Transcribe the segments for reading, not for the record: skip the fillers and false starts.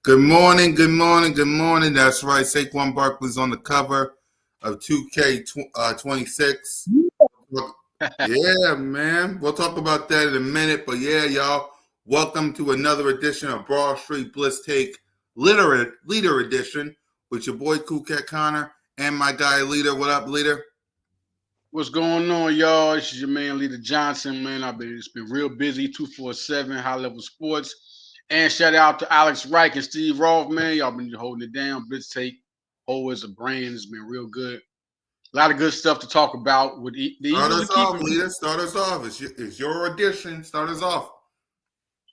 Good morning, good morning, good morning. That's right. Saquon Barkley's on the cover of 2K26. Yeah, man. We'll talk about that in a minute. But yeah, y'all, welcome to another edition of Broad Street Blitz Take Leader Edition with your boy Cool Cat Connor and my guy Leader. What up, Leader? What's going on, y'all? This is your man, Leader Johnson, man. It's been real busy, 247 High Level Sports. And shout out to Alex Reich and Steve Roth, man. Y'all been holding it down. Blitz Take, whole as a brand, has been real good. A lot of good stuff to talk about with the Start Eagles. us off, Leader. Start us off. It's your edition. Start us off.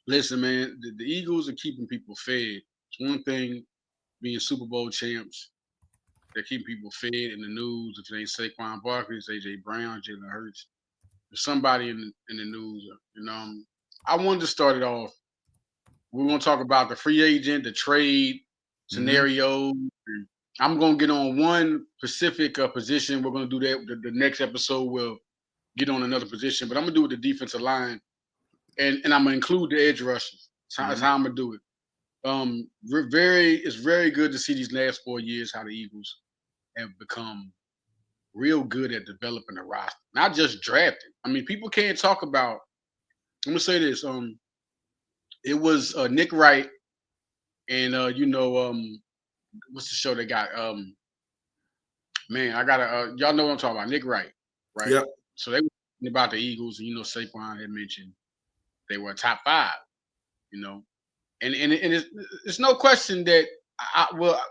Listen, man, the Eagles are keeping people fed. It's one thing being Super Bowl champs. They're keeping people fed in the news. If it ain't Saquon Barkley, it's A.J. Brown, Jalen Hurts. There's somebody in the news. I wanted to start it off. We want to talk about the free agent, the trade scenario. I'm going to get on one specific position. We're going to do that. The next episode, we'll get on another position. But I'm going to do it with the defensive line. And I'm going to include the edge rushers. That's how I'm going to do it. It's very good to see these last 4 years how the Eagles have become real good at developing a roster, not just drafting. I mean, people can't talk about. I'm gonna say this. It was Nick Wright, and what's the show they got? Man, I gotta. Y'all know what I'm talking about. Nick Wright, right? Yep. So they were talking about the Eagles, and Saquon had mentioned they were top 5. And it's no question that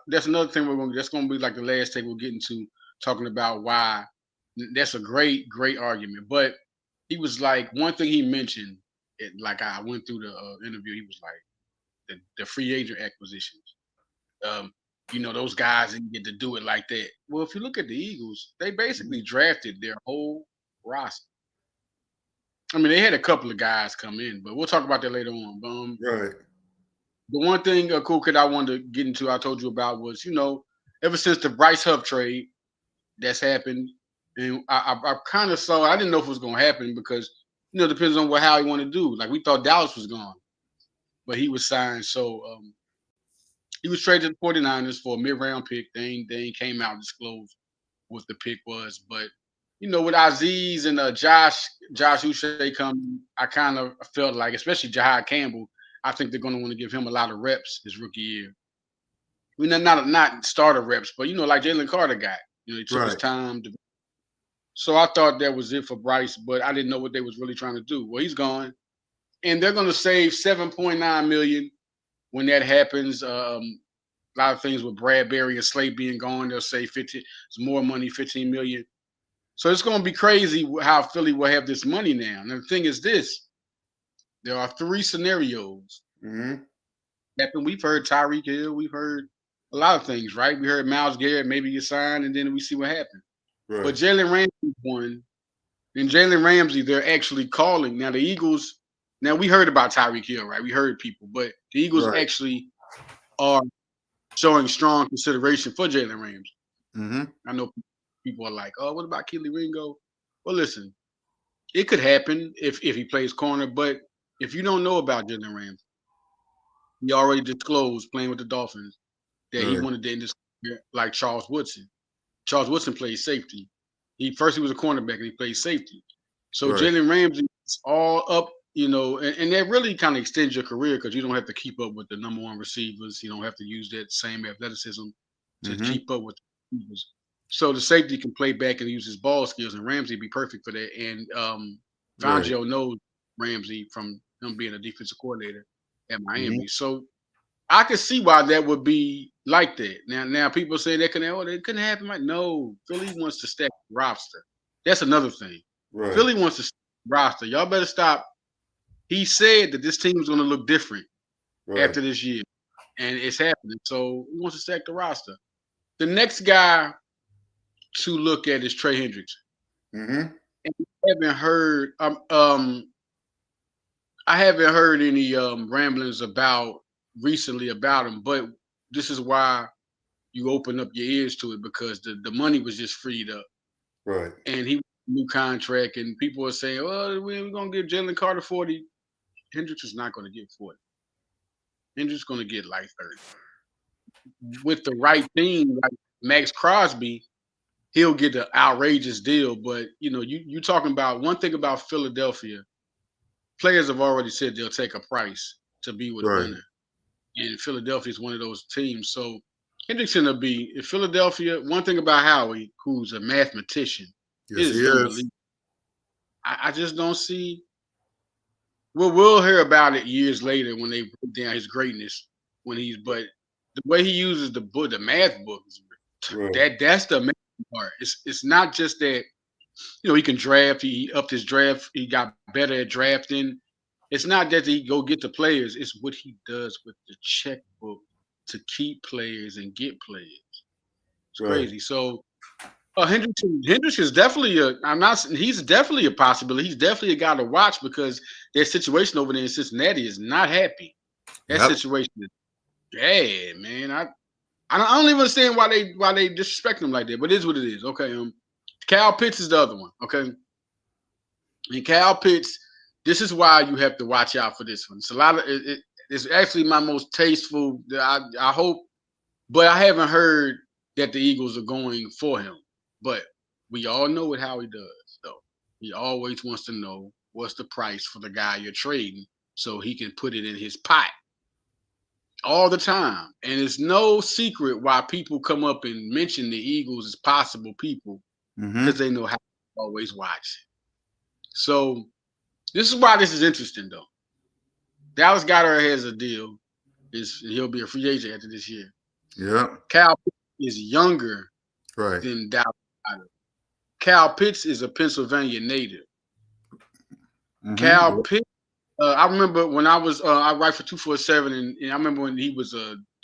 that's another thing that's gonna be like the last thing we'll get into, talking about why that's a great argument. But he was like, one thing he mentioned, like I went through the interview, he was like the free agent acquisitions. Those guys didn't get to do it like that. Well, if you look at the Eagles, they basically drafted their whole roster. I mean, they had a couple of guys come in, but we'll talk about that later on. Right. The one thing, Cool Kid, I wanted to get into, I told you about was, ever since the Bryce Huff trade that's happened, and I kind of saw, I didn't know if it was going to happen because, it depends on how he wanted to do. Like, we thought Dallas was gone, but he was signed. So he was traded to the 49ers for a mid-round pick. They ain't came out and disclosed what the pick was. But, with Aziz and Josh Uche coming, I kind of felt like, especially Jahad Campbell, I think they're going to want to give him a lot of reps his rookie year. I mean, not starter reps, but like Jalen Carter got. He took his time to. So I thought that was it for Bryce, but I didn't know what they was really trying to do. Well, he's gone, and they're going to save $7.9 million when that happens. A lot of things with Bradbury and Slate being gone, they'll save 15. It's more money, $15 million. So it's going to be crazy how Philly will have this money now. And the thing is this. There are 3 scenarios. We've heard Tyreek Hill. We've heard a lot of things, right? We heard Myles Garrett maybe get signed, and then we see what happens. Right. But Jalen Ramsey won. And Jalen Ramsey, they're actually calling. Now, the Eagles, we heard about Tyreek Hill, right? We heard people. But the Eagles actually are showing strong consideration for Jalen Ramsey. I know people are like, oh, what about Keely Ringo? Well, listen, it could happen if he plays corner, but if you don't know about Jalen Ramsey, he already disclosed playing with the Dolphins that he wanted to end his career like Charles Woodson. Charles Woodson played safety. First he was a cornerback and he played safety. So Jalen Ramsey is all up, and that really kind of extends your career because you don't have to keep up with the number 1 receivers. You don't have to use that same athleticism to keep up with the receivers. So the safety can play back and use his ball skills, and Ramsey be perfect for that. And Fangio knows Ramsey from him being a defensive coordinator at Miami. So I can see why that would be like that. Now people say that couldn't happen. Like, no, Philly wants to stack the roster. That's another thing. Right. Philly wants to stack the roster. Y'all better stop. He said that this team is going to look different after this year, and it's happening. So he wants to stack the roster. The next guy to look at is Trey Hendrickson. And I haven't heard. I haven't heard any ramblings recently about him, but this is why you open up your ears to it because the money was just freed up. Right. And he new contract, and people are saying, well, we're going to give Jalen Carter 40. Hendricks is not going to get 40. Hendricks going to get like 30. With the right team, like Max Crosby, he'll get an outrageous deal. But you talking about one thing about Philadelphia. Players have already said they'll take a price to be with a Right. winner, and Philadelphia is one of those teams. So Hendrickson will be in Philadelphia. One thing about Howie, who's a mathematician, Yes, is he him. is. I just don't see. We'll hear about it years later when they break down his greatness. But the way he uses the math books, Right. that's the amazing part. It's not just that he can draft. He upped his draft. He got better at drafting. It's not that he go get the players. It's what he does with the checkbook to keep players and get players. It's Right. crazy. So Hendricks is definitely he's definitely a possibility. He's definitely a guy to watch because their situation over there in Cincinnati is not happy. That Yep. situation is bad, man. I don't even understand why they disrespect him like that, but it is what it is. Okay. Kyle Pitts is the other one. Okay. And Kyle Pitts, this is why you have to watch out for this one. It's a lot of it's actually my most tasteful. I hope, but I haven't heard that the Eagles are going for him. But we all know what how he does, though. He always wants to know what's the price for the guy you're trading so he can put it in his pot all the time. And it's no secret why people come up and mention the Eagles as possible people because they know how to always watch. So this is why this is interesting, though. Dallas Goedert has a deal. He'll be a free agent after this year. Yeah. Cal is younger Right. than Dallas Goedert. Cal Pitts is a Pennsylvania native. Cal Pitts, I remember when I was I write for 247, and I remember when he was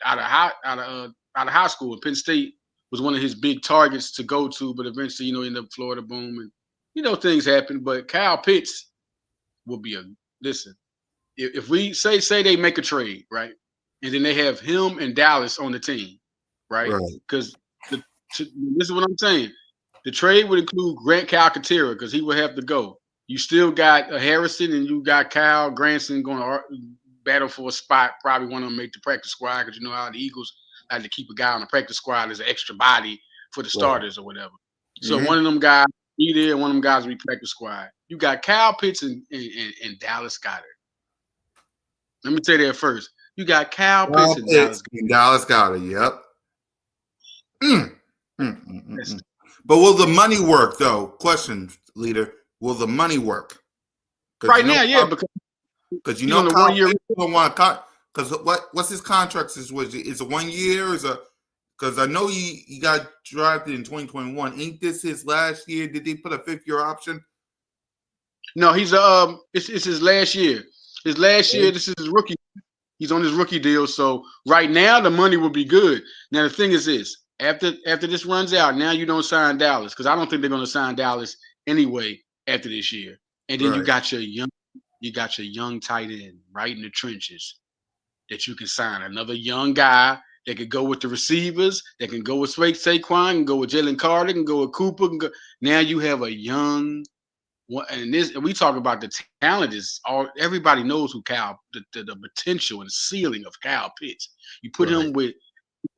out of high school. Penn State was one of his big targets to go to, but eventually, ended up Florida boom, and things happen. But Cal Pitts will be listen. If we say they make a trade, right, and then they have him and Dallas on the team, right? Because this is what I'm saying. The trade would include Grant Calcaterra because he would have to go. You still got Harrison and you got Kyle Granson going to battle for a spot. Probably want to make the practice squad because you know how the Eagles like to keep a guy on the practice squad as an extra body for the starters or whatever. So one of them guys be there, and one of them guys will be practice squad. You got Kyle Pitts and Dallas Goedert. Let me say that first. You got Kyle Pitts and Dallas Goedert. Yep. But will the money work, though? Question, leader. Will the money work? Right now, yeah, because Kyle Pitts don't want to cut. Because what's his contract? Is it 1 year? Because I know he got drafted in 2021. Ain't this his last year? Did they put a 5th-year option? No, he's it's his last year. His last year. This is his rookie. He's on his rookie deal. So right now the money will be good. Now the thing is this: after this runs out, now you don't sign Dallas because I don't think they're going to sign Dallas anyway after this year. And then you got your young tight end right in the trenches that you can sign another young guy that could go with the receivers, that can go with Saquon, can go with Jalen Carter, can go with Cooper. Now you have a young. And we talk about the talent is all. Everybody knows who the potential and ceiling of Kyle Pitts. You put him with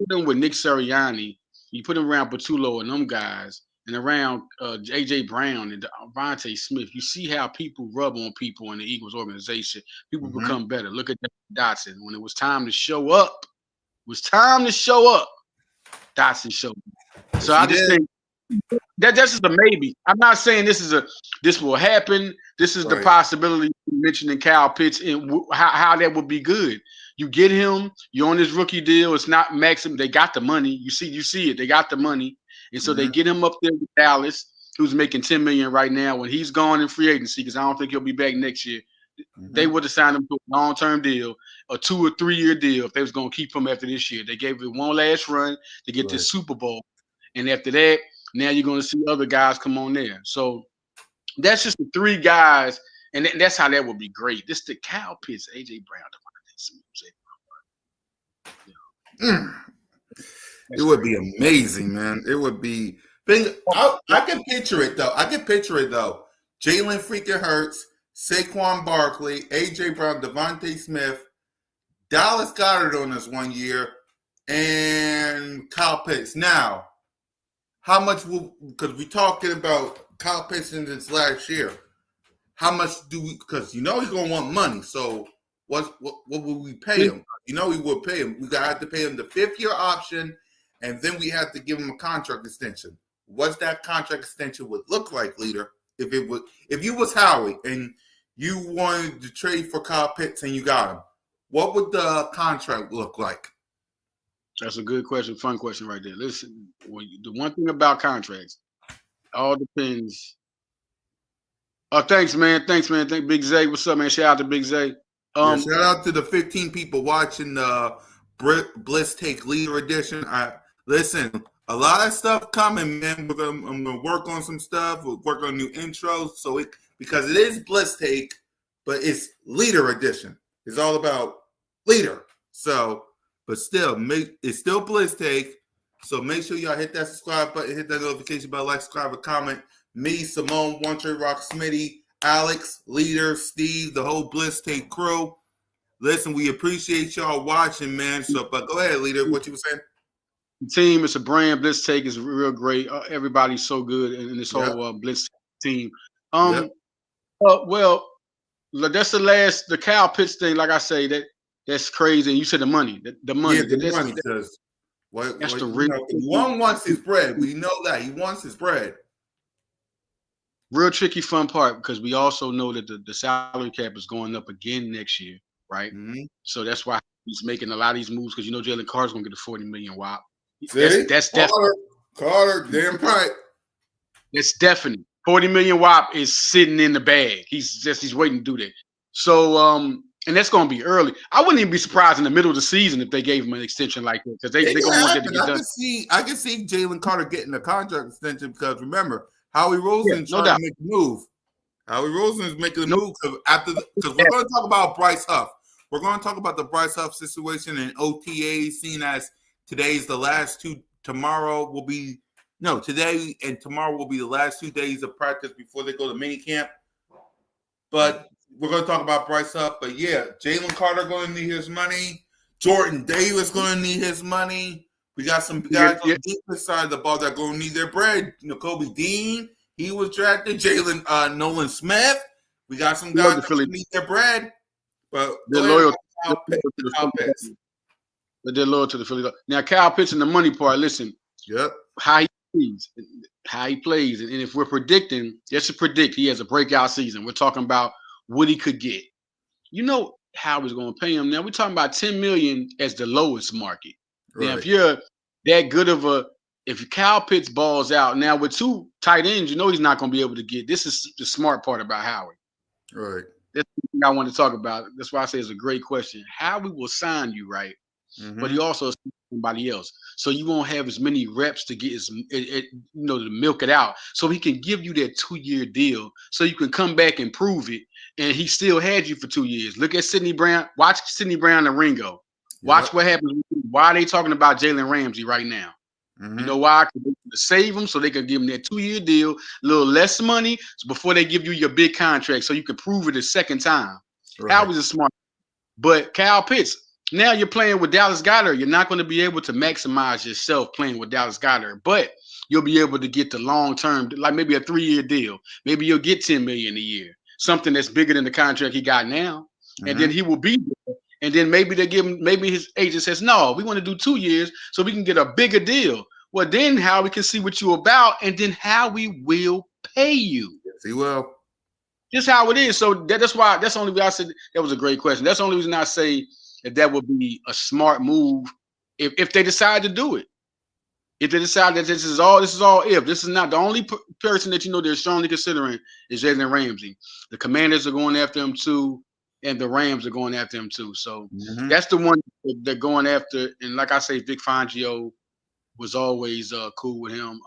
Nick Sirianni. You put him around Patullo and them guys, and around AJ Brown and Devontae Smith. You see how people rub on people in the Eagles organization. People become better. Look at Dotson. When it was time to show up, Dotson showed up. So I just think. That's just a maybe. I'm not saying this will happen. This is the possibility you mentioned in Kyle Pitts and how that would be good. You get him. You're on this rookie deal. It's not maximum. They got the money. You see it. They got the money, and so they get him up there with Dallas, who's making $10 million right now. When he's gone in free agency, because I don't think he'll be back next year, they would have signed him to a long-term deal, a 2 or 3 year deal if they was going to keep him after this year. They gave it one last run to get this Super Bowl, and after that. Now you're going to see other guys come on there. So that's just the 3 guys, and that's how that would be great. This the Kyle Pitts, AJ Brown, It would be amazing, man. It would be. I can picture it though. Jalen freaking Hurts, Saquon Barkley, AJ Brown, Devontae Smith, Dallas Goedert on us 1 year, and Kyle Pitts. Now, how much will, because we're talking about Kyle Pitts in this last year, how much do we, because he's going to want money, so what will we pay him? We would pay him. We got to pay him the 5th-year option, and then we have to give him a contract extension. What's that contract extension would look like, Leader? If you was Howie and you wanted to trade for Kyle Pitts and you got him, what would the contract look like? That's a good question, fun question right there. Listen, the one thing about contracts, all depends. Oh, thanks, man. Thank Big Zay. What's up, man? Shout out to Big Zay. Shout out to the 15 people watching the Blitz Take Leader Edition. Listen, a lot of stuff coming, man. I'm gonna work on some stuff. We'll work on new intros, because it is Blitz Take, but it's Leader Edition. It's all about Leader. So, but still, it's still Blitz Take. So make sure y'all hit that subscribe button, hit that notification bell, like, subscribe, comment. Me, Simone, One Trade Rock, Smitty, Alex, Leader, Steve, the whole Blitz Take crew. Listen, we appreciate y'all watching, man. So, but go ahead, Leader. What you were saying? Team, it's a brand. Blitz Take is real great. Everybody's so good in this whole Blitz team. Well, that's the Kyle Pitts thing. Like I say, that's crazy. And you said the money, the money. Yeah, the money. That's the real. One wants his bread. We know that he wants his bread. Real tricky, fun part, because we also know that the salary cap is going up again next year, right? Mm-hmm. So that's why he's making a lot of these moves, because Jalen Carter's going to get a $40 million whop. That's Carter, damn right. That's definite. $40 million whop is sitting in the bag. He's waiting to do that. So and that's going to be early. I wouldn't even be surprised in the middle of the season if they gave him an extension like that, because they're going to want that to get done. I can see Jalen Carter getting a contract extension, because remember, Howie Rosen trying to make a move. Howie Rosen is making a move because we're going to talk about Bryce Huff. We're going to talk about the Bryce Huff situation and OTAs, seen as today's the last two. Today and tomorrow will be the last 2 days of practice before they go to mini camp. But we're going to talk about Bryce Huff. But yeah, Jalen Carter going to need his money. Jordan Davis going to need his money. We got some guys on the defense side of the ball that are going to need their bread. Kobe Dean, he was drafted. Jalen Nolan Smith. We got some guys that need their bread. But they're loyal to the Philly. Now, Kyle Pitts and the money part, listen. Yep. How he plays. And if we're predicting, just to predict he has a breakout season, we're talking about what he could get. How he's going to pay him. Now, we're talking about $10 million as the lowest market. Right. Now, if you're that good of if Kyle Pitts balls out, now with 2 tight ends, he's not going to be able to get. This is the smart part about Howie. Right. That's the thing I want to talk about. That's why I say it's a great question. Howie will sign you, right? Mm-hmm. But he also signs somebody else. So you won't have as many reps to get to milk it out. So he can give you that 2-year deal so you can come back and prove it. And he still had you for 2 years. Look at Sidney Brown. Watch Sidney Brown and Ringo. Watch what happens. Why are they talking about Jalen Ramsey right now? Mm-hmm. You know why? To save him so they could give him that 2-year deal, a little less money before they give you your big contract so you can prove it a second time. Right. Howie's a smart. But Kyle Pitts, now you're playing with Dallas Goedert. You're not going to be able to maximize yourself playing with Dallas Goedert, but you'll be able to get the long-term, like maybe a 3-year deal. Maybe you'll get $10 million a year, something that's bigger than the contract he got now. Mm-hmm. And then he will be there. And then maybe they give him, maybe his agent says, no, we want to do 2 years so we can get a bigger deal. Well, then Howie can see what you're about, and then Howie will pay you. Yes, he will. Just how it is. So that's the only way I said that was a great question. That's the only reason I say that would be a smart move if they decide to do it. If they decide that this is all if. This is not the only person that they're strongly considering is Jalen Ramsey. The Commanders are going after him too. And the Rams are going after him too. So that's the one they're going after. And like I say, Vic Fangio was always cool with him.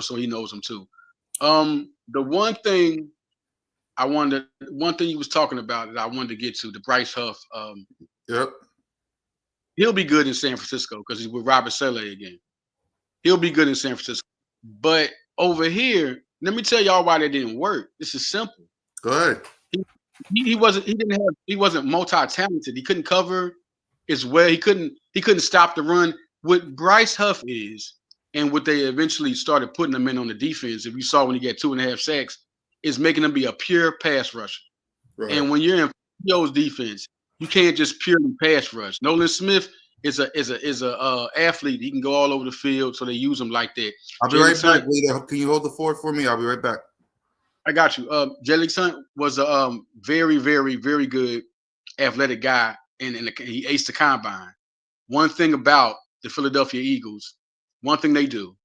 So he knows him too. The one thing he was talking about that I wanted to get to, the Bryce Huff. Yep. He'll be good in San Francisco because he's with Robert Saleh again. He'll be good in San Francisco. But over here, let me tell y'all why that didn't work. This is simple. Go ahead. He wasn't multi-talented. He couldn't cover as well. He couldn't stop the run. What Bryce Huff is, and what they eventually started putting him in on the defense, if you saw when he got 2.5 sacks, is making him be a pure pass rusher. Right. And when you're in Joe's defense, you can't just purely pass rush. Nolan Smith is a athlete. He can go all over the field, so they use him like that. I'll be right back, Leader. Can you hold the fort for me? I'll be right back. I got you. Jalen Hunt was a very, very, very good athletic guy, and he aced the combine. One thing about the Philadelphia Eagles, one thing they do,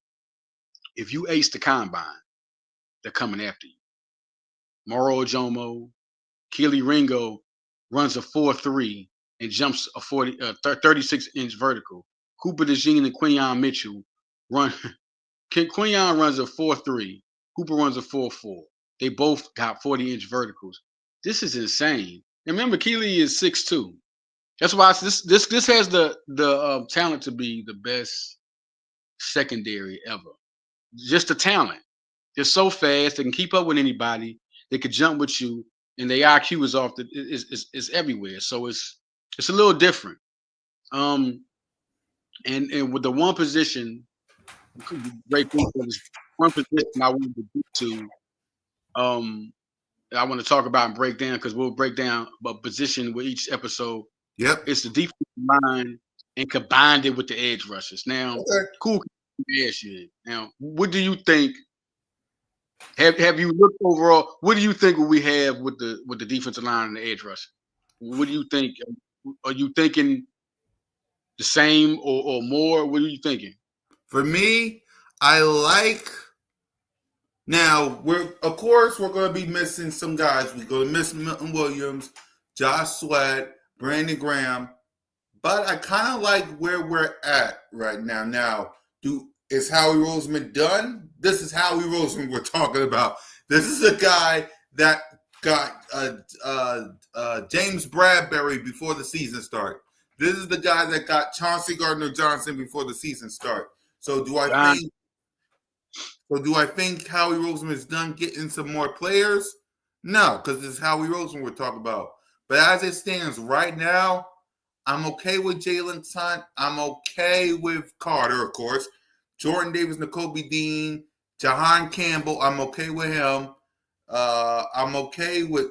if you ace the combine, they're coming after you. Moro Ojomo, Keely Ringo runs a 4.3 and jumps a 36-inch vertical. Cooper DeJean and Quinyon Mitchell run. Quinyon runs a 4.3. Cooper runs a 4.4. They both got 40-inch verticals. This is insane. And remember, Keely is 6'2". That's why this has the talent to be the best secondary ever. Just the talent. They're so fast. They can keep up with anybody. They could jump with you, and their IQ is everywhere. So it's a little different. And with the one position, great thing for this one position I wanted to get to. I want to talk about and break down, because we'll break down a position with each episode. Yep. It's the defensive line and combined it with the edge rushers. Now, cool. Now, what do you think? Have you looked overall? What do you think we have with the defensive line and the edge rusher? What do you think? Are you thinking the same or more? What are you thinking? For me, I like. Now we're going to be missing some guys. We're going to miss Milton Williams, Josh Sweat, Brandon Graham, but I kind of like where we're at right now. Now, is Howie Roseman done? This is Howie Roseman we're talking about. This is a guy that got James Bradbury before the season started. This is the guy that got Chauncey Gardner-Johnson before the season started. So do I think Howie Roseman is done getting some more players? No, because this is Howie Roseman we're talking about. But as it stands right now, I'm okay with Jalen Hunt. I'm okay with Carter, of course. Jordan Davis, Nakobe Dean, Jahan Campbell. I'm okay with him. I'm okay with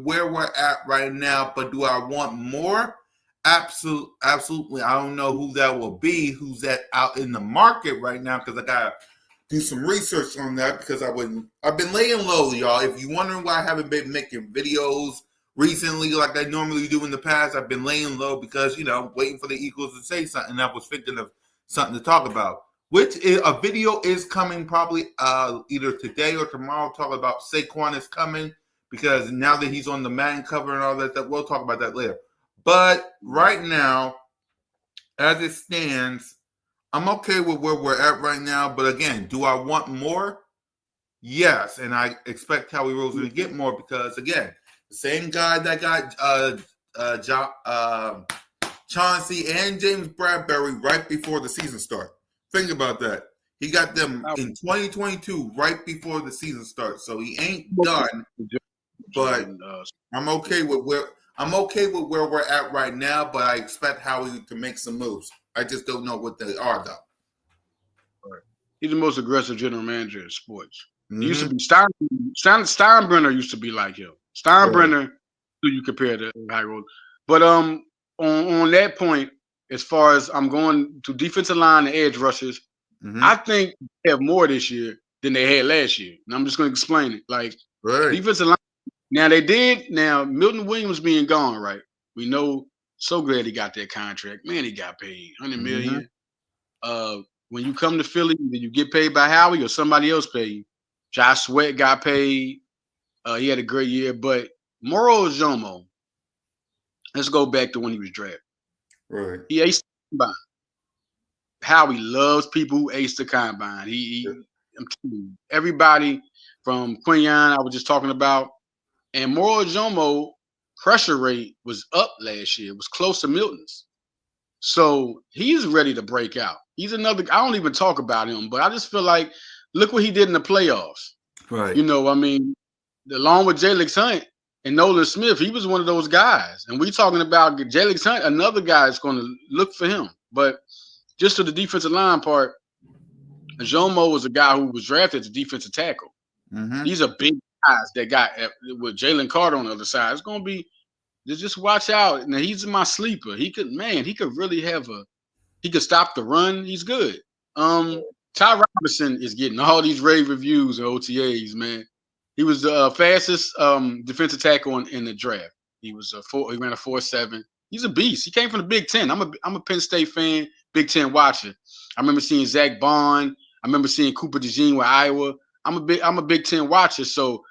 where we're at right now. But do I want more? Absolutely. I don't know who that will be. Who's that out in the market right now? Because I gotta do some research on that, because I've been laying low, y'all. If you're wondering why I haven't been making videos recently like I normally do in the past, I've been laying low because, waiting for the Eagles to say something. I was thinking of something to talk about, which is a video is coming probably either today or tomorrow. Talk about Saquon is coming, because now that he's on the Madden cover and all that, we'll talk about that later. But right now, as it stands, I'm okay with where we're at right now. But again, do I want more? Yes, and I expect Howie Roseman to get more, because again, the same guy that got Chauncey and James Bradbury right before the season started. Think about that. He got them in 2022 right before the season starts. So he ain't done. But I'm okay with where we're at right now. But I expect Howie to make some moves. I just don't know what they are, though. Right. He's the most aggressive general manager in sports. Mm-hmm. He used to be Steinbrenner used to be like him. Steinbrenner, who you compare to Howie Roseman. But on that point, as far as I'm going to defensive line and edge rushers, I think they have more this year than they had last year. And I'm just going to explain it. Like, defensive line. Now, Milton Williams being gone, right? We know, so glad he got that contract. Man, he got paid $100 million. When you come to Philly, either you get paid by Howie or somebody else pay you. Josh Sweat got paid. He had a great year. But Moro Ojomo, let's go back to when he was drafted. Right. He aced the combine. Howie loves people who ace the combine. I'm telling you, everybody from Quinyon I was just talking about, and Moro Ojomo pressure rate was up last year. It was close to Milton's. So he's ready to break out. He's another. I don't even talk about him, but I just feel like, look what he did in the playoffs. Right. along with Jalen Hunt and Nolan Smith, he was one of those guys. And we talking about Jalen Hunt, another guy is going to look for him. But just to the defensive line part, Jomo was a guy who was drafted as a defensive tackle. Mm-hmm. These are big guys that got with Jalen Carter on the other side. It's going to be just watch out. Now he's my sleeper. He could really he could stop the run. He's good. Ty Robinson is getting all these rave reviews and OTAs, man. He was the fastest defensive tackle in the draft. He was he ran a 4.7. He's a beast. He came from the Big Ten. I'm a Penn State fan, Big Ten watcher. I remember seeing Zach Bond. I remember seeing Cooper DeJean with Iowa. I'm a Big Ten watcher. So,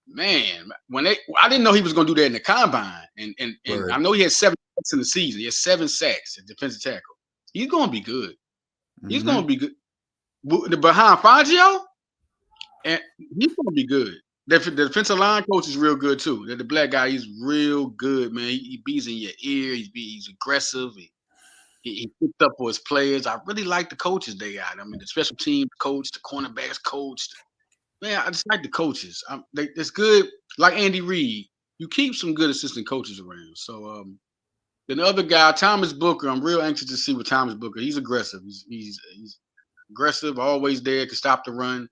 man, I didn't know he was going to do that in the combine. And Right. I know he had 7 sacks in the season. He had 7 sacks at defensive tackle. He's going to be good. He's going to be good. Behind Fangio, and he's going to be good. The defensive line coach is real good too. The black guy, he's real good, man. He beats in your ear. He's aggressive. He picked up for his players. I really like the coaches they got. I mean, the special teams coach, the cornerbacks coach. Man, I just like the coaches. It's good. Like Andy Reid, you keep some good assistant coaches around. So then the other guy, Thomas Booker, I'm real anxious to see what Thomas Booker. He's aggressive. He's aggressive, always there, can stop the run.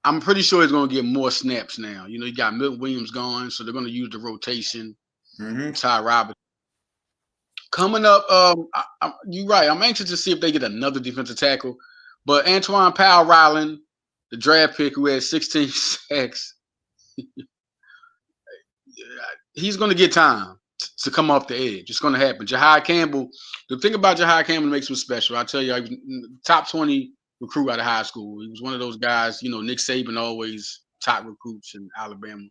I'm pretty sure he's going to get more snaps now. You know, you got Milton Williams gone, so they're going to use the rotation. Mm-hmm. Ty Robinson. Coming up, you're right. I'm anxious to see if they get another defensive tackle. But Antoine Powell-Ryland, the draft pick who had 16 sacks, he's going to get time to come off the edge. It's going to happen. Jahai Campbell, the thing about Jahai Campbell makes him special. I tell you, I was top 20 recruit out of high school. He was one of those guys, you know, Nick Saban always top recruits in Alabama.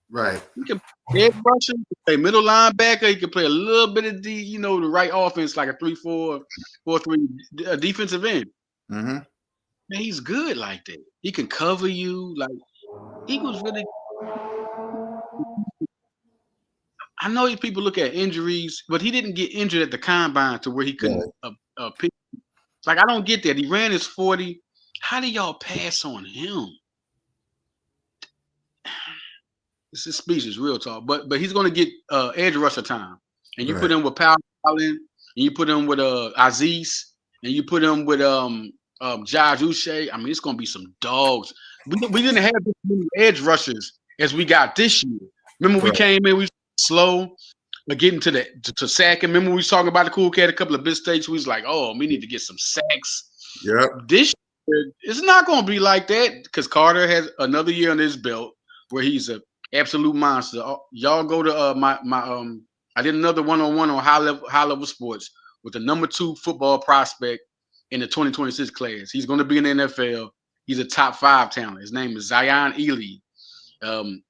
Right. He can play rusher, he can play middle linebacker, he can play a little bit of the right offense, like a 3-4, 4-3 defensive end. Mm-hmm. Man, he's good like that. He can cover you. Like, he was really. I know people look at injuries, but he didn't get injured at the combine to where he couldn't pick. Like, I don't get that. He ran his 40. How do y'all pass on him? This is speeches, real talk. But he's going to get edge rusher time. And you put him with Powell, and you put him with Aziz, and you put him with Josh Uche. I mean, it's going to be some dogs. We didn't have this many edge rushers as we got this year. Remember, we came in, we slow, but getting to sacking. Remember, we was talking about the cool cat, a couple of big states. We was like, oh, we need to get some sacks. Yep. This year, it's not going to be like that because Carter has another year on his belt where he's an absolute monster. Y'all go to I did another one-on-one on high level sports with the number 2 football prospect in the 2026 class. He's going to be in the NFL. He's a top 5 talent. His name is Zion Ely.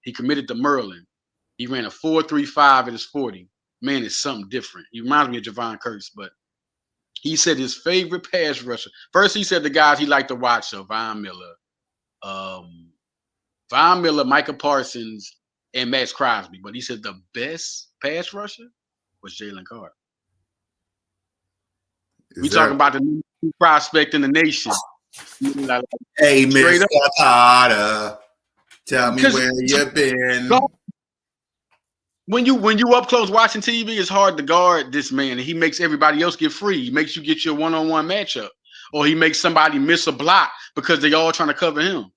He committed to Maryland. He ran a 4.35 at his 40. Man, it's something different. He reminds me of Javon Curse, but he said his favorite pass rusher. First, he said the guys he liked to watch are Von Miller, Micah Parsons, and Max Crosby. But he said the best pass rusher was Jalen Carter. We talking about the new prospect in the nation. Hey, Mr. Carter, tell me where you've been. When you up close watching TV, it's hard to guard this man. And he makes everybody else get free. He makes you get your one-on-one matchup. Or he makes somebody miss a block because they all trying to cover him.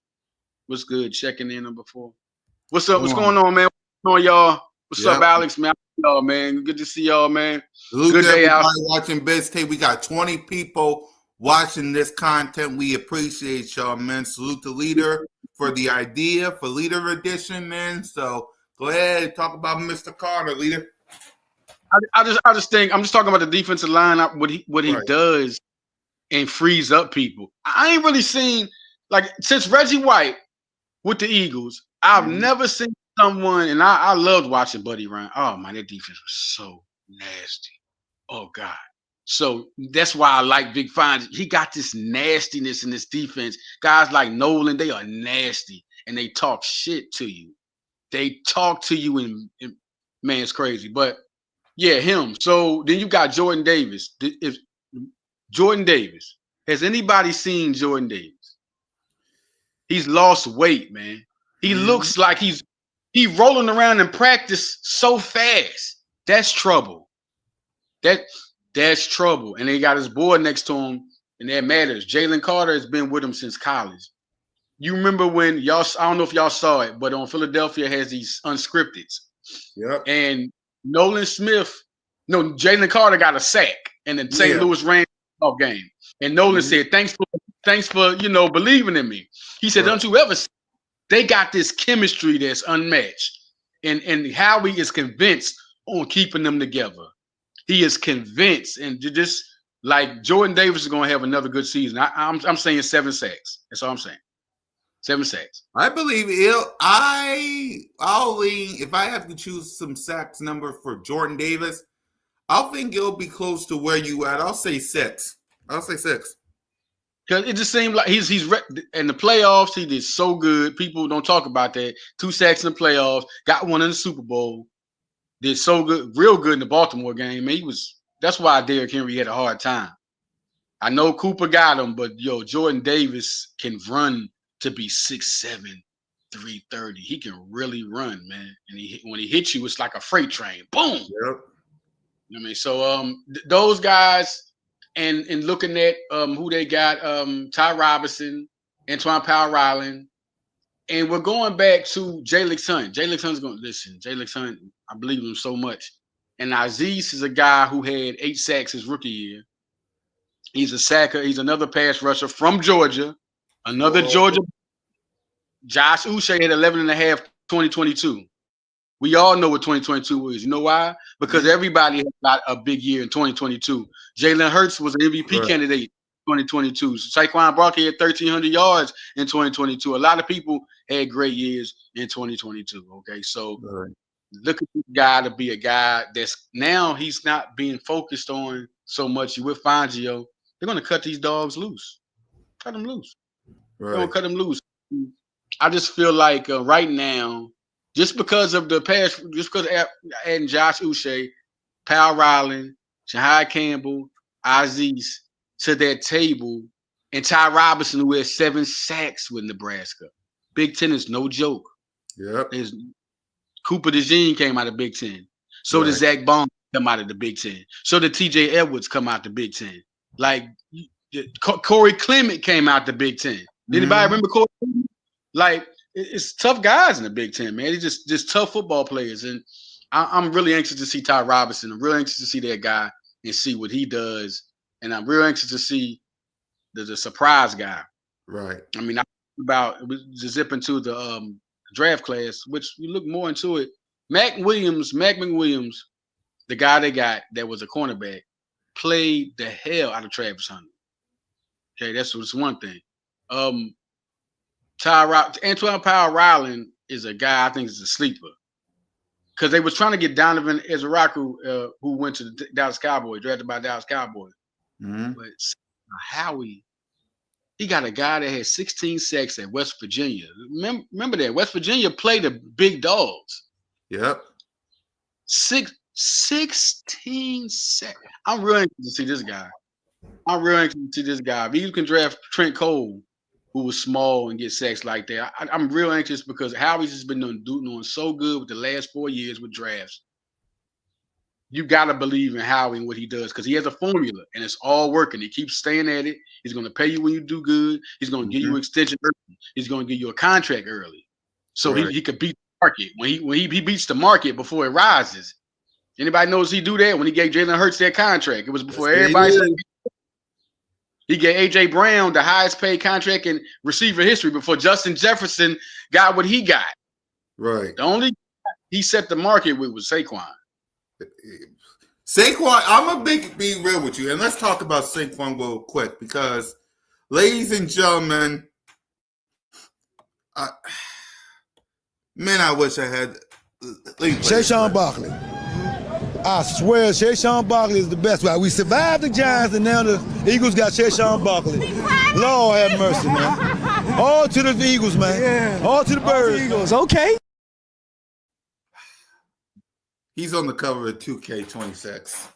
What's good? Checking in number 4. What's up? What's going on, man? What's going on, y'all? What's up, Alex, man? Y'all, man. Good to see y'all, man. Good day out. Watching Blitz Tape. We got 20 people watching this content. We appreciate y'all, man. Salute the leader for the idea for Leader Edition, man. So go ahead, talk about Mr. Carter, leader. I just think I'm just talking about the defensive line, what he does and frees up people. I ain't really seen, like, since Reggie White with the Eagles, I've never seen someone, and I loved watching Buddy Ryan. Oh man, that defense was so nasty. Oh God. So that's why I like Big Fine. He got this nastiness in this defense. Guys like Nolan, they are nasty and they talk shit to you. They talk to you and man, it's crazy. But yeah, him. So then you got Jordan Davis. Has anybody seen Jordan Davis? He's lost weight, man. He looks like he rolling around in practice so fast. That's trouble. That's trouble. And they got his boy next to him, and that matters. Jalen Carter has been with him since college. You remember when I don't know if y'all saw it, but on Philadelphia has these unscripteds. Yep. And Jalen Carter got a sack in the St. Louis Rams game. And Nolan said, thanks for believing in me. He said, don't you ever see? They got this chemistry that's unmatched. And Howie is convinced on keeping them together. He is convinced, and just like Jordan Davis is going to have another good season. I'm saying 7 sacks. That's all I'm saying. 7 sacks. I believe I'll lean, if I have to choose some sacks number for Jordan Davis, I'll think it'll be close to where you at. I'll say 6. Because it just seemed like he's in the playoffs. He did so good. People don't talk about that. 2 sacks in the playoffs. Got one in the Super Bowl. Did so good, real good in the Baltimore game. Man, that's why Derrick Henry had a hard time. I know Cooper got him, but Jordan Davis can run to be 6'7", 330. He can really run, man. And when he hits you, it's like a freight train. Boom. Yep. I mean, so those guys, and looking at who they got, Ty Robinson, Antoine Powell-Ryland, and we're going back to Jalen Hunt. Jalen Hunt's going to listen. Jalen Hunt, I believe him so much. And Azeez is a guy who had 8 sacks his rookie year. He's a sacker. He's another pass rusher from Georgia. Georgia. Josh Uche had 11.5 2022. We all know what 2022 is. You know why? Because everybody got a big year in 2022. Jalen Hurts was an MVP candidate in 2022. Saquon Barkley had 1,300 yards in 2022. A lot of people had great years in 2022. Okay, so look at this guy to be a guy that's now he's not being focused on so much with Fangio. They're going to cut these dogs loose. Cut them loose. They're going to cut them loose. I just feel like right now, just because of the past, just because adding Josh Uche, Powell-Ryland, Jahai Campbell, Azeez to that table, and Ty Robinson, who had 7 sacks with Nebraska. Big Ten is no joke. Yep. Cooper DeJean came out of Big Ten. So did Zach Bond come out of the Big Ten. So did TJ Edwards come out the Big Ten. Like Corey Clement came out the Big Ten. Anybody remember Corey Clement? Like, it's tough guys in the Big Ten, man. It's just tough football players. And I'm really anxious to see Ty Robinson. I'm really anxious to see that guy and see what he does. And I'm real anxious to see the surprise guy. Right. I mean, to zip into the draft class, which we look more into it. Mac McWilliams, the guy they got that was a cornerback, played the hell out of Travis Hunter. Okay, that's one thing. Antoine Powell-Ryland is a guy I think is a sleeper. Because they was trying to get Donovan Ezeraku, who went to the Dallas Cowboys, drafted by Dallas Cowboys. But Howie, he got a guy that had 16 sacks at West Virginia. Remember that. West Virginia played the big dogs. Yep. 16 sacks. I'm really anxious to see this guy. If you can draft Trent Cole, who was small and get sacks like that, I'm real anxious because Howie's just been doing so good with the last 4 years with drafts. You got to believe in Howie and what he does because he has a formula and it's all working. He keeps staying at it. He's going to pay you when you do good. He's going to give you an extension early. He's going to give you a contract early. So he could beat the market. When he beats the market before it rises. Anybody knows he do that when he gave Jalen Hurts that contract? It was before everybody said he gave A.J. Brown the highest paid contract in receiver history before Justin Jefferson got what he got. Right. The only he set the market with was Saquon. I'm be real with you, and let's talk about Saquon real quick because, ladies and gentlemen, I wish I had. Saquon Barkley. I swear, Saquon Barkley is the best. We survived the Giants, and now the Eagles got Saquon Barkley. Lord have mercy, man. All to the Eagles, man. Yeah. All to the Birds. Eagles, okay. He's on the cover of 2K26.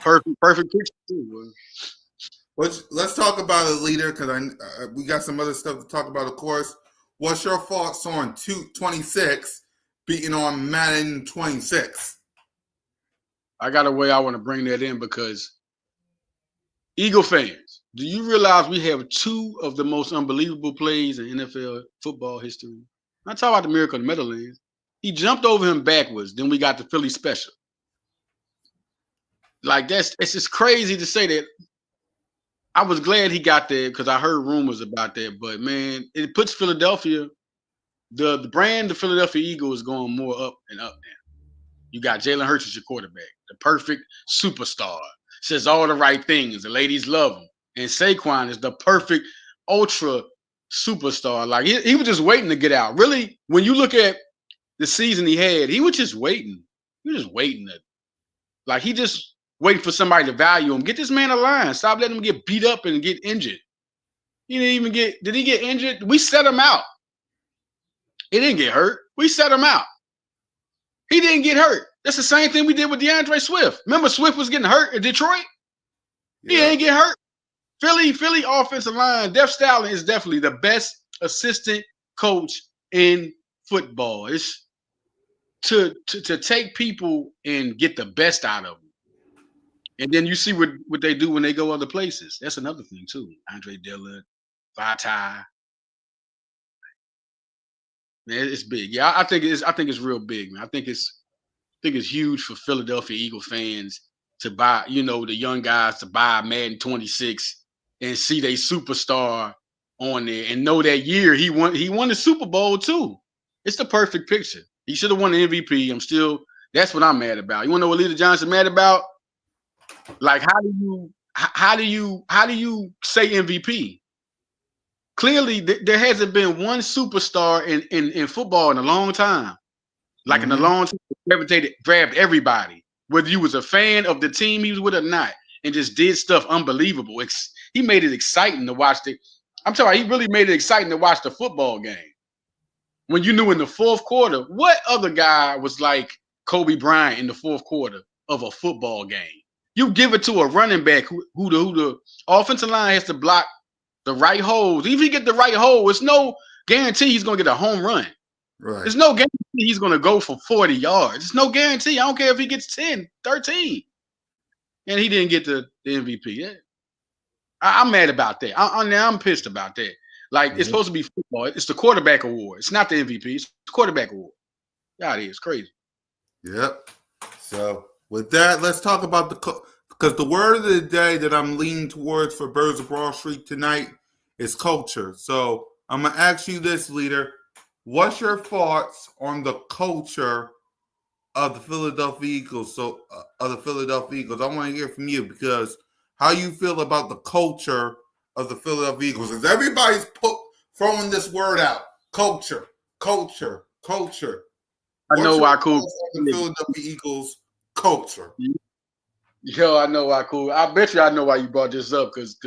Perfect picture too. Let's talk about a leader because we got some other stuff to talk about, of course. what's your thoughts on 26 beating on Madden 26? I got a way I want to bring that in because Eagle fans, do you realize we have two of the most unbelievable plays in NFL football history? I'm talking about the Miracle in the Meadowlands. He jumped over him backwards. Then we got the Philly special. Like it's just crazy to say that. I was glad he got there because I heard rumors about that. But man, it puts Philadelphia, the brand, the Philadelphia Eagles is going more up and up now. You got Jalen Hurts as your quarterback, the perfect superstar. Says all the right things. The ladies love him. And Saquon is the perfect ultra superstar. Like he was just waiting to get out. Really, when you look at the season he had, he was just waiting. He was just waiting he just waiting for somebody to value him. Get this man a line. Stop letting him get beat up and get injured. He didn't even did he get injured? We set him out. He didn't get hurt. We set him out. He didn't get hurt. That's the same thing we did with DeAndre Swift. Remember Swift was getting hurt in Detroit? Yeah. He didn't get hurt. Philly offensive line, Def Stallion is definitely the best assistant coach in football. It's to take people and get the best out of them. And then you see what they do when they go other places. That's another thing too. Andre Dillard, Vitae. Man, it's big. Yeah, I think it's real big, man. I think it's huge for Philadelphia Eagle fans to buy, the young guys to buy Madden 26 and see their superstar on there and know that year he won the Super Bowl too. It's the perfect picture. He should have won the MVP. That's what I'm mad about. You want to know what Leader Johnson mad about? Like, how do you say MVP? Clearly, there hasn't been one superstar in football in a long time. Like in a long time, grabbed everybody, whether you was a fan of the team he was with or not, and just did stuff unbelievable. He made it exciting to watch I'm talking. He really made it exciting to watch the football game. When you knew in the fourth quarter, what other guy was like Kobe Bryant in the fourth quarter of a football game? You give it to a running back who the offensive line has to block the right holes. Even if he get the right hole, it's no guarantee he's going to get a home run. Right. There's no guarantee he's going to go for 40 yards. There's no guarantee. I don't care if he gets 10, 13. And he didn't get the MVP. Yeah. I'm mad about that. I'm pissed about that. Like, it's supposed to be football. It's the quarterback award. It's not the MVP. It's the quarterback award. God, it is crazy. Yep. So with that, let's talk about because the word of the day that I'm leaning towards for Birds of Broad Street tonight is culture. So I'm going to ask you this, Leader. What's your thoughts on the culture of the Philadelphia Eagles? I want to hear from you because how you feel about the culture of the Philadelphia Eagles. Because everybody's throwing this word out. Culture. I know why, cool. The Philadelphia Eagles culture. Yo, I know why, cool. I bet you I know why you brought this up because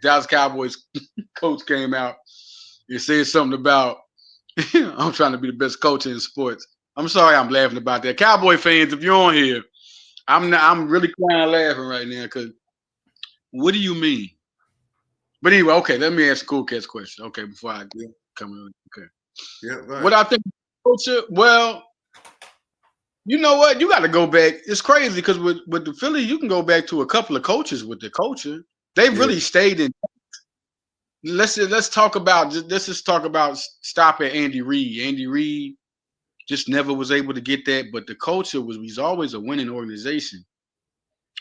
Dallas Cowboys coach came out and said something about I'm trying to be the best coach in sports. I'm sorry I'm laughing about that. Cowboy fans, if you're on here, I'm really crying laughing right now because what do you mean? But anyway, okay, let me ask a Cool Cat's question. Okay, before I come in. Okay. Yeah, right. What I think culture, well, you know what? You got to go back. It's crazy because with the Philly, you can go back to a couple of coaches with the culture. They really stayed in. Let's just talk about stop at Andy Reid. Andy Reid just never was able to get that, but the culture was always a winning organization.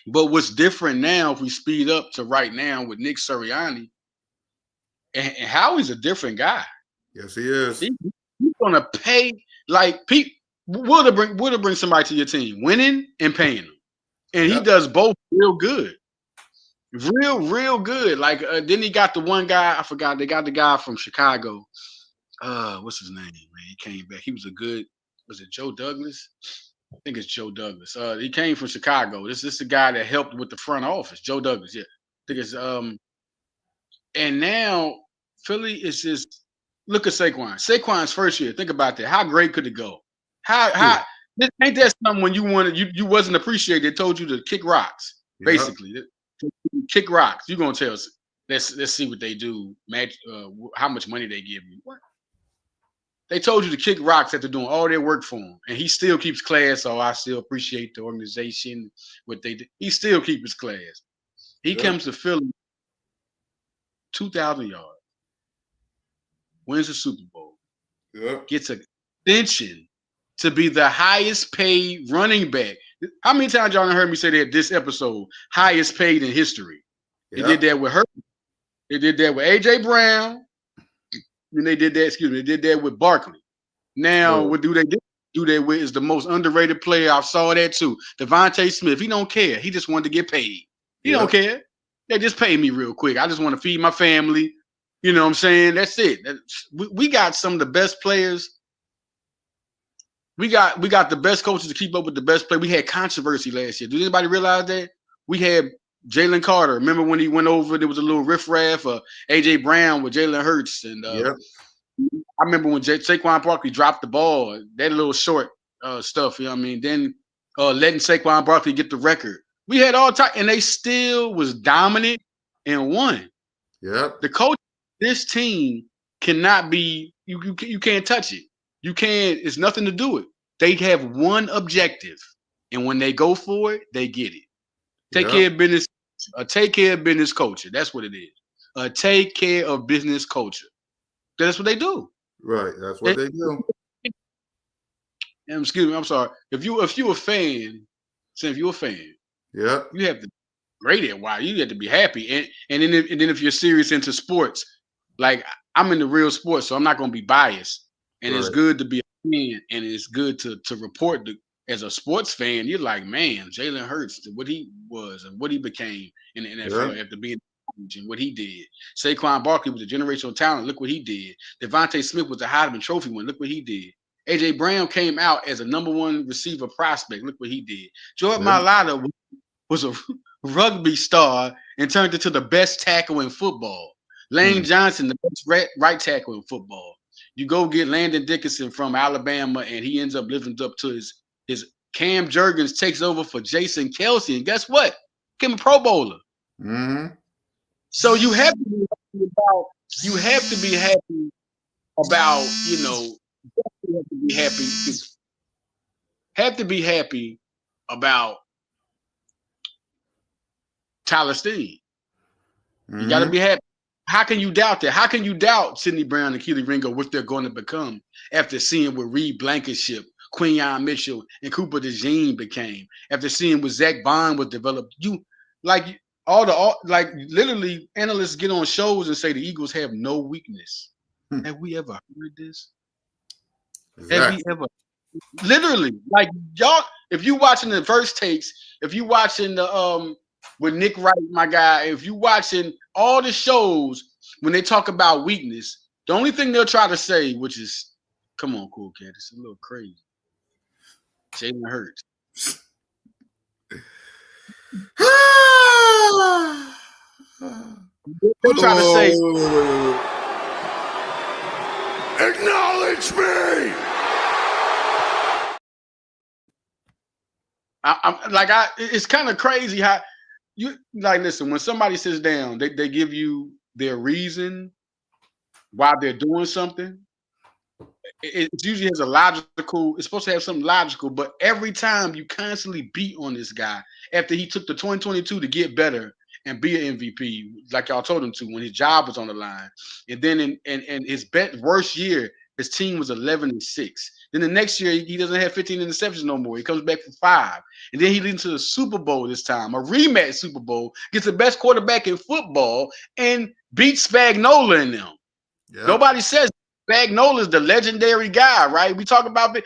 But what's different now, if we speed up to right now with Nick Sirianni, and Howie's a different guy. Yes, he is. He's gonna pay like people. Will to bring somebody to your team, winning and paying them, and he does both real good. Real good. Like then he got the one guy, I forgot. They got the guy from Chicago. What's his name, man? He came back. He was was it Joe Douglas? I think it's Joe Douglas. He came from Chicago. This is the guy that helped with the front office. Joe Douglas, yeah. I think it's and now Philly is just look at Saquon. Saquon's first year. Think about that. How great could it go? How ain't that something when you wasn't appreciated, they told you to kick rocks, basically. Kick rocks. You're gonna tell us. Let's see what they do. Match how much money they give you. What? They told you to kick rocks after doing all their work for him, and he still keeps class. So I still appreciate the organization, what they did. He still keeps his class. He comes to Philly, 2,000 yards, wins the Super Bowl, gets an extension to be the highest paid running back. How many times y'all heard me say that this episode, highest paid in history? They did that with her. They did that with AJ Brown. And they did that, they did that with Barkley. Now, what do they do that with is the most underrated player. I saw that too. Devontae Smith. He don't care. He just wanted to get paid. He don't care. They just pay me real quick. I just want to feed my family. You know what I'm saying? That's it. We got some of the best players. We got the best coaches to keep up with the best play. We had controversy last year. Did anybody realize that? We had Jalen Carter. Remember when he went over, there was a little riffraff of AJ Brown with Jalen Hurts. And I remember when Saquon Barkley dropped the ball, that little short stuff, you know what I mean? Then letting Saquon Barkley get the record. We had all time, and they still was dominant and won. The coach, this team cannot be, you can't touch it. You can't, it's nothing to do it. They have one objective, and when they go for it, they get it. Take care of business. Take care of business culture. That's what it is. Take care of business culture. That's what they do. Right. That's what they do. And excuse me. I'm sorry. If you a fan, say if you're a fan, you have to rate it. Why you have to be happy. And then if you're serious into sports, like I'm into real sports, so I'm not going to be biased. And it's good to be a fan, and it's good to report as a sports fan. You're like, man, Jalen Hurts, what he was and what he became in the NFL after being and what he did. Saquon Barkley was a generational talent. Look what he did. Devontae Smith was a Heisman Trophy winner. Look what he did. AJ Brown came out as a #1 receiver prospect. Look what he did. Jordan Mailata was a rugby star and turned into the best tackle in football. Lane Johnson, the best right tackle in football. You go get Landon Dickinson from Alabama, and he ends up living up to his Cam Jurgens takes over for Jason Kelce. And guess what? Became a Pro Bowler. So you have to be happy about, you know, have to be happy about Tyler Steen. You got to be happy. How can you doubt that? How can you doubt Sidney Brown and Keely Ringo, what they're going to become after seeing what Reed Blankenship, Quinyon Mitchell, and Cooper DeJean became? After seeing what Zach Bond was developed, literally analysts get on shows and say the Eagles have no weakness. Have we ever heard this? Have we ever? Literally, like y'all, if you watching the first takes, if you watching the with Nick Wright, my guy, if you watching all the shows when they talk about weakness, the only thing they'll try to say, which is, come on, cool cat, it's a little crazy. Jalen Hurts. They'll try to say, acknowledge me. It's kind of crazy how you like. Listen, when somebody sits down, they give you their reason why they're doing something. It usually has a logical. It's supposed to have something logical, but every time you constantly beat on this guy after he took the 2022 to get better and be an MVP, like y'all told him to when his job was on the line, and then in his worst year, his team was 11-6. Then the next year, he doesn't have 15 interceptions no more. He comes back for 5. And then he leads to the Super Bowl this time, a rematch Super Bowl, gets the best quarterback in football, and beats Spagnuolo in them. Nobody says Spagnuolo is the legendary guy, right? We talk about it.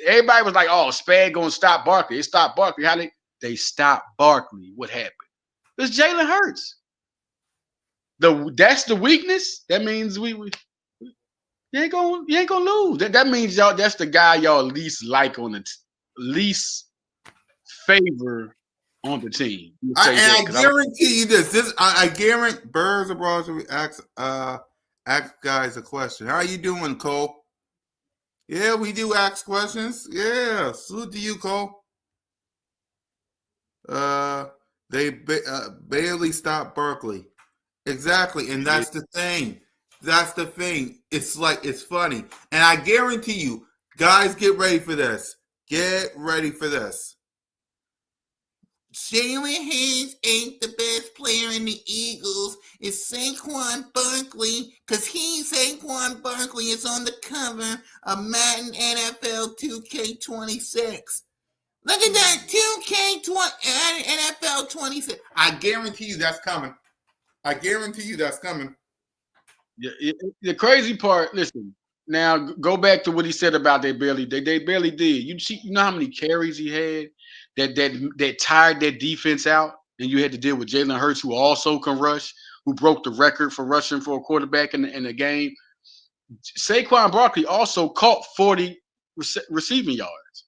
Everybody was like, oh, Spag going to stop Barkley. They stopped Barkley. How they stopped Barkley? What happened? It's Jalen Hurts. That's the weakness. That means you ain't gonna lose. That means y'all. That's the guy y'all least like on the least favor on the team. I guarantee you this. I guarantee Birds abroad. Ask guys a question. How you doing, Cole? Yeah, we do ask questions. Yeah, salute to you, Cole. They barely stopped Barkley. Exactly, and that's the thing. That's the thing. It's like, it's funny. And I guarantee you, guys, get ready for this. Get ready for this. Jalen Hurts ain't the best player in the Eagles. It's Saquon Barkley, because Saquon Barkley is on the cover of Madden NFL 2K26. Look at that, 2K NFL 26. I guarantee you that's coming. I guarantee you that's coming. The crazy part, listen, now go back to what he said about they barely did. You know how many carries he had that tired that defense out, and you had to deal with Jalen Hurts, who also can rush, who broke the record for rushing for a quarterback in the game. Saquon Barkley also caught 40 receiving yards.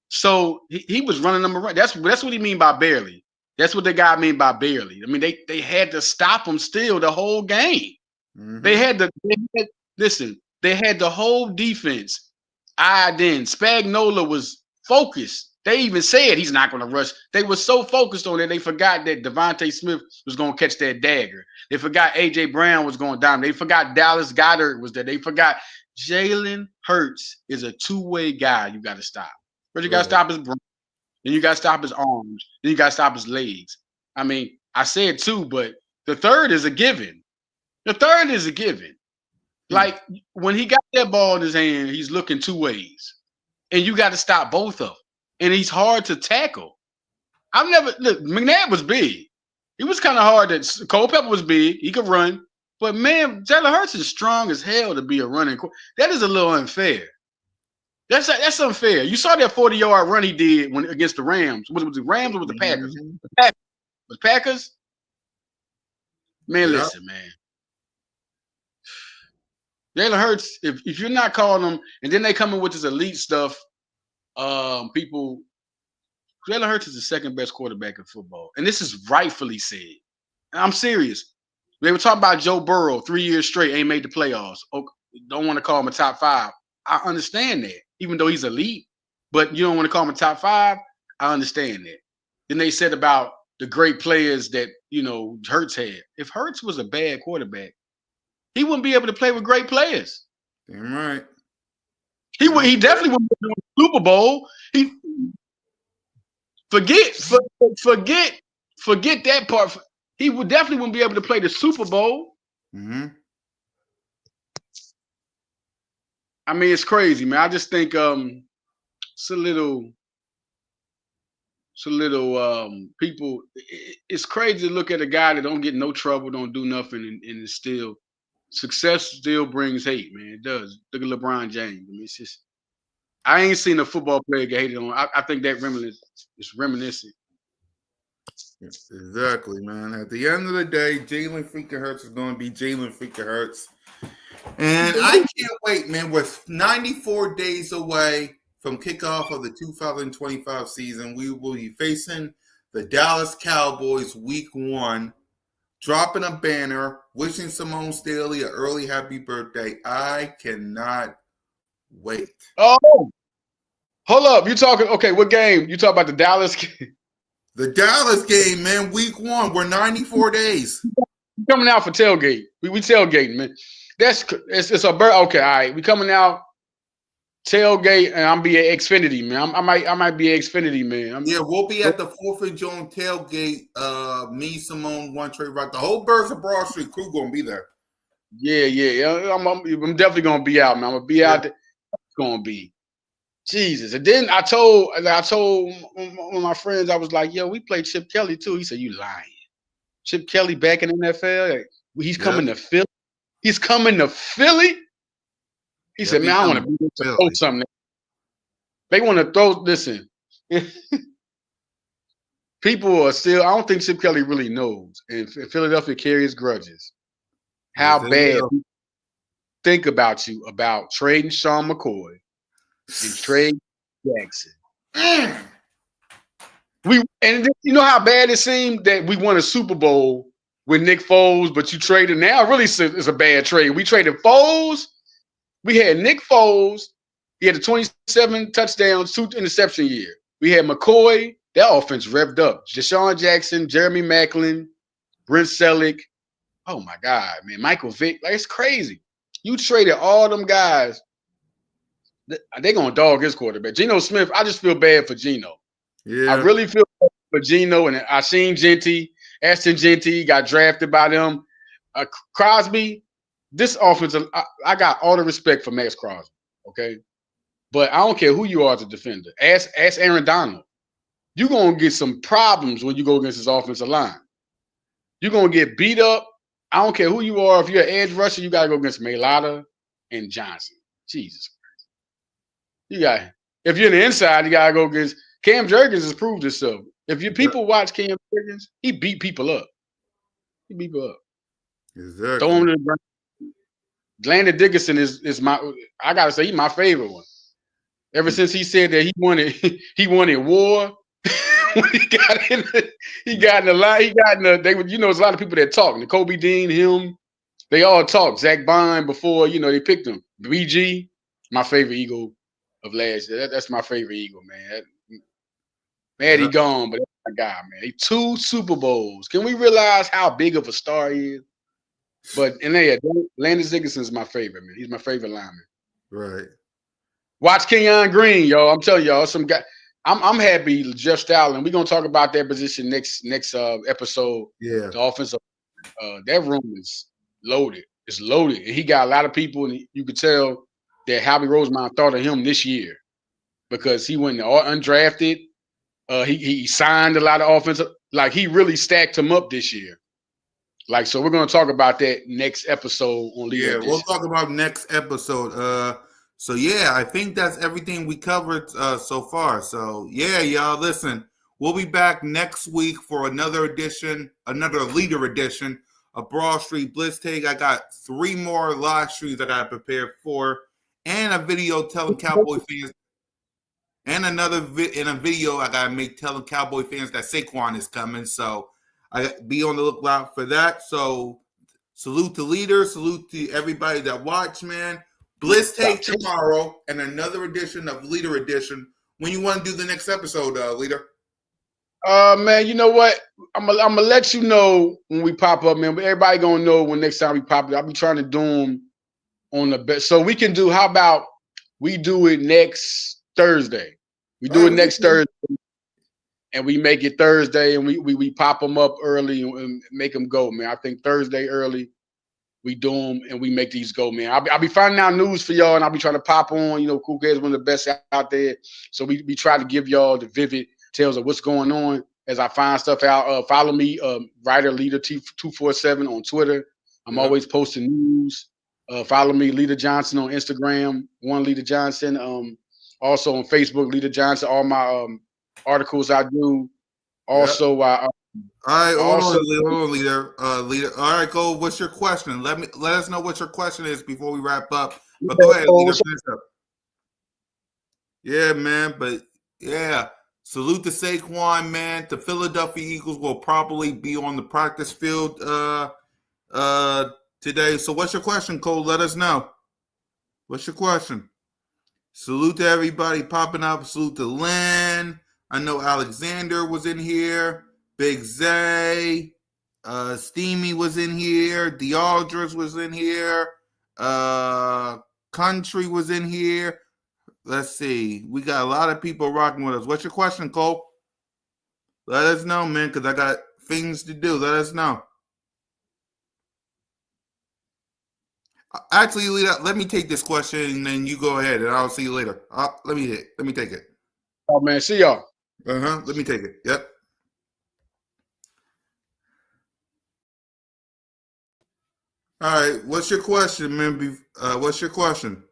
So he was running them around. That's what he mean by barely. That's what the guy mean by barely. I mean, they had to stop him still the whole game. Mm-hmm. They had the whole defense eyed in. Spagnuolo was focused. They even said he's not going to rush. They were so focused on it, they forgot that Devontae Smith was going to catch that dagger. They forgot A.J. Brown was going down. They forgot Dallas Goedert was there. They forgot Jalen Hurts is a two-way guy you got to stop. But you got to stop his brain. Then you got to stop his arms. Then you got to stop his legs. I mean, I said two, but the third is a given. Like, when he got that ball in his hand, he's looking two ways. And you got to stop both of them. And he's hard to tackle. McNabb was big. He was kind of hard. Culpepper was big. He could run. But, man, Jalen Hurts is strong as hell to be a running quarterback. That is a little unfair. That's unfair. You saw that 40-yard run he did against the Rams. Was it the Rams or was it the Packers? The Packers? Man, listen, man. Jalen Hurts, if you're not calling him, and then they come in with this elite stuff, Jalen Hurts is the second best quarterback in football. And this is rightfully said. And I'm serious. They were talking about Joe Burrow 3 years straight, ain't made the playoffs. Don't want to call him a top five. I understand that, even though he's elite. But you don't want to call him a top five. I understand that. Then they said about the great players that, Hurts had. If Hurts was a bad quarterback, he wouldn't be able to play with great players. Damn right. He definitely wouldn't be in the Super Bowl. Forget that part. He definitely wouldn't be able to play the Super Bowl. Mm-hmm. I mean, it's crazy, man. I just think it's a little people. It's crazy to look at a guy that don't get no trouble, don't do nothing, and it's still success still brings hate, man. It does. Look at LeBron James. I mean, it's just I ain't seen a football player get hated on. I think that is reminiscent. Exactly, man. At the end of the day, Jalen freaking Hurts is going to be Jalen freaking Hurts. And I can't wait, man. We're 94 days away from kickoff of the 2025 season. We will be facing the Dallas Cowboys week 1, dropping a banner, wishing Simone Staley an early happy birthday. I cannot wait. Oh, hold up. You talking, okay, what game? You talking about the Dallas game? The Dallas game, man, week 1. We're 94 days. Coming out for tailgate. We tailgating, man. It's a bird. Okay, all right. We coming out tailgate, and I'm be at Xfinity, man. I might be at Xfinity, man. We'll be at the 4th of June tailgate. Me, Simone, One Trey Rock, the whole Birds of Broad Street crew gonna be there. Yeah. I'm definitely gonna be out, man. I'm gonna be out there. It's gonna be Jesus. And then I told one of my friends, I was like, yo, we played Chip Kelly too. He said, you lying. Chip Kelly back in the NFL. He's coming to Philly. He's coming to Philly. He said, man, I want to throw something. They want to throw, listen. People are still, I don't think Chip Kelly really knows. And Philadelphia carries grudges. How bad people think about you about trading Sean McCoy and trade Jackson. And you know how bad it seemed that we won a Super Bowl with Nick Foles, but you traded now. Really, it's a bad trade. We traded Foles. We had Nick Foles. He had the 27 touchdowns, 2 interception year. We had McCoy. That offense revved up. Deshaun Jackson, Jeremy Maclin, Brent Selleck, Oh my God, man, Michael Vick, like it's crazy. You traded all them guys. They gonna dog his quarterback. Geno Smith, I just feel bad for Geno. I Yeah. really feel bad for Geno, and I seen Ashton Genty got drafted by them. Crosby, this offensive, I got all the respect for Max Crosby, okay? But I don't care who you are as a defender. Ask Aaron Donald. You're gonna get some problems when you go against his offensive line. You're gonna get beat up. I don't care who you are. If you're an edge rusher, you gotta go against Mailata and Johnson. Jesus. You got if you're in the inside, you gotta go against Cam Jurgens has proved himself. If you people watch Cam Jurgens, he beat people up. He beat people up. Exactly. Throw him to the ground. Landon Dickinson is my I gotta say he's my favorite one. Ever since he said that he wanted war. When he got in the line, there's a lot of people that talk. Kobe Dean, him, they all talk. Zach Bond before, they picked him. BG, my favorite Eagle of last year. That's my favorite Eagle, man. He gone, but that's my guy, man. 2 Super Bowls. Can we realize how big of a star he is? But Landon Dickinson is my favorite, man. He's my favorite lineman. Right. Watch Kenyon Green, yo. I'm telling y'all, some guy. I'm happy Jeff Stalin. We're gonna talk about that position next episode. Yeah. The offensive that room is loaded. It's loaded. And he got a lot of people, and you could tell that Howie Roseman thought of him this year because he went undrafted. He signed a lot of offensive, like he really stacked him up this year. Like, so we're gonna talk about that next episode on Leader Edition. We'll talk about next episode. So yeah, I think that's everything we covered so far. So yeah, y'all listen. We'll be back next week for another Leader Edition of Broad Street Blitz Take. I got 3 more live streams that I prepared for, and a video telling Cowboy fans, and a video I gotta make telling Cowboy fans that Saquon is coming. So I be on the lookout for that. So salute to leaders, salute to everybody that watch, man. Blitz Take tomorrow and another edition of Leader Edition. When you want to do the next episode, Leader? Man, you know what? I'm gonna let you know when we pop up, man. But everybody gonna know when next time we pop up. I'll be trying to do them on the best. So we can do. How about we do it next Thursday? We do it next Thursday, and we make it Thursday, and we pop them up early and make them go, man. I think Thursday early. We do them and we make these go, man. I'll be finding out news for y'all, and I'll be trying to pop on. Cool K is one of the best out there. So we try to give y'all the vivid tales of what's going on as I find stuff out. Follow me, Writer Leader 247 on Twitter. I'm always posting news. Follow me, Leader Johnson on Instagram, One Leader Johnson. Also on Facebook, Leader Johnson. All my articles I do. Also, all right, hold on, Leader. Leader. All right, go. What's your question? Let us know what your question is before we wrap up. But go ahead, Leader. Finish up. Yeah, man. But yeah, salute to Saquon, man. The Philadelphia Eagles will probably be on the practice field today. So, what's your question, Cole? Let us know. What's your question? Salute to everybody popping up. Salute to Lynn. I know Alexander was in here. Big Zay, Steamy was in here. Dealdris was in here. Country was in here. Let's see. We got a lot of people rocking with us. What's your question, Cole? Let us know, man, because I got things to do. Let us know. Actually, let me take this question, and then you go ahead, and I'll see you later. Let me take it. Oh, man. See y'all. Let me take it. Yep. All right. What's your question, man? What's your question?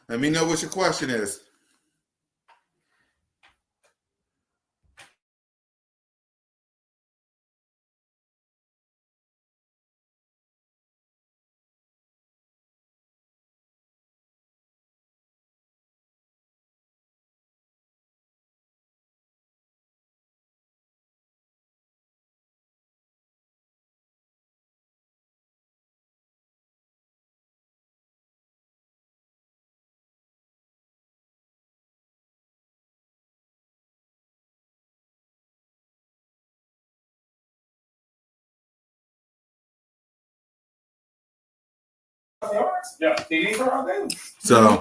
Let me know what your question is. Yeah, TDs are all daily. So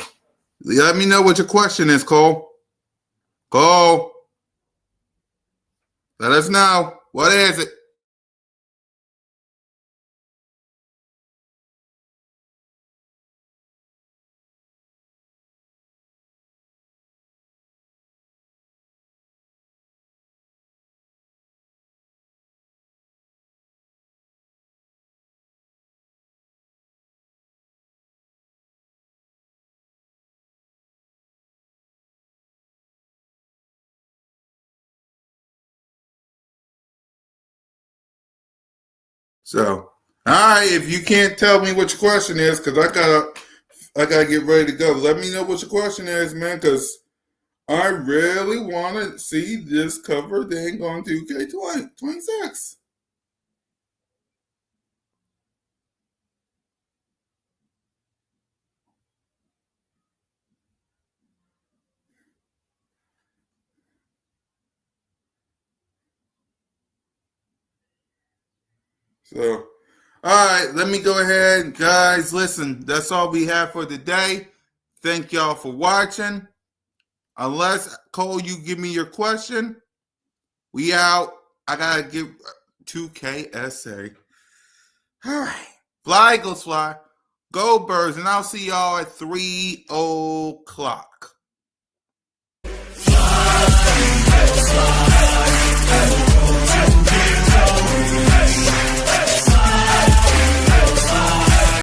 let me know what your question is, Cole. Cole, let us know. What is it? So, all right, if you can't tell me what your question is, because I gotta get ready to go. Let me know what your question is, man, because I really want to see this cover thing going to K26. So, all right, let me go ahead. Guys, listen, that's all we have for today. Thank y'all for watching. Unless, Cole, you give me your question, we out. I got to give 2KSA. All right. Fly, Eagles, fly. Go, Birds. And I'll see y'all at 3 o'clock.